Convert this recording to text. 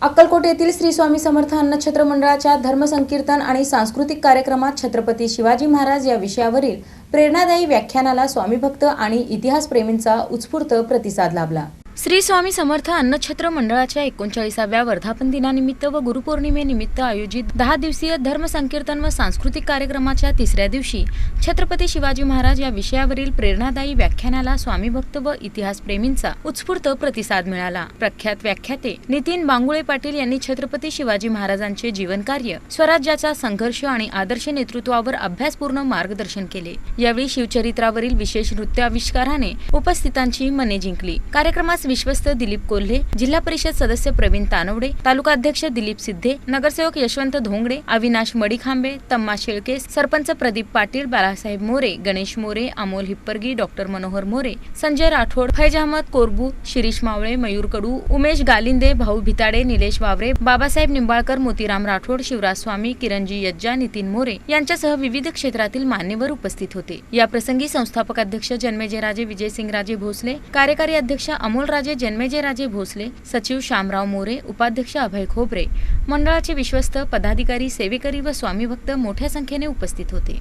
अक्कलकोट येथील श्री स्वामी समर्थ अन्नछत्र मंडळाच्या धर्मसंकीर्तन आणि सांस्कृतिक कार्यक्रमात छत्रपती शिवाजी महाराज या विषयावरील प्रेरणादायी व्याख्यानाला स्वामीभक्त आणि इतिहासप्रेमींचा उत्स्फूर्त प्रतिसाद लाभला। श्री स्वामी समर्थ अन्नछत्र मंडळाच्या 39व्या वर्धापन दिनानिमित्त व गुरुपौर्णिमेनिमित्त आयोजित 10 दिवसीय धर्मसंकीर्तन व सांस्कृतिक कार्यक्रमाच्या तिसऱ्या दिवशी छत्रपती शिवाजी महाराज या विषयावरील प्रेरणादायी व्याख्यानाला स्वामीभक्त व इतिहासप्रेमींचा उत्स्फूर्त प्रतिसाद मिळाला। प्रख्यात व्याख्याते नितीन बांगुळे पाटील यांनी छत्रपती शिवाजी महाराजांचे जीवनकार्य, स्वराज्याचा संघर्ष आणि आदर्श नेतृत्वावर अभ्यासपूर्ण मार्गदर्शन केले। यावेळी शिवचरित्रावरील विशेष नृत्य आविष्काराने उपस्थितांची मने जिंकली। कार्यक्रमास विश्वस्त दिलीप कोल्हे, जिल्हा परिषद सदस्य प्रवीण तानवडे, तालुका अध्यक्ष दिलीप सिद्धे, नगरसेवक यशवंत धोंगडे, अविनाश मडीखांबे, तम्मा शेळके, सरपंच प्रदीप पाटील, बाळासाहेब मोरे, गणेश मोरे, अमोल हिप्परगी, डॉक्टर मनोहर मोरे, संजय राठोड, फैज अहमद कोरबू, शिरीष मावळे, मयूर कडू, उमेश गालिंदे, भाऊ भिताडे, निलेश वावरे, बाबासाहेब निंबाळकर, मोतीराम राठोड, शिवराज स्वामी, किरणजी यज्जा, नितीन मोरे यांच्यासह विविध क्षेत्रातील मान्यवर उपस्थित होते। या प्रसंगी संस्थापक अध्यक्ष जन्मेजयराजे विजयसिंगराजे भोसले, कार्यकारी अध्यक्ष अमोल राजे जन्मेजयराजे भोसले, सचिव श्यामराव मोरे, उपाध्यक्ष अभय खोबरे, मंडळाचे विश्वस्त पदाधिकारी, सेवेकरी व स्वामीभक्त मोठ्या संख्येने उपस्थित होते।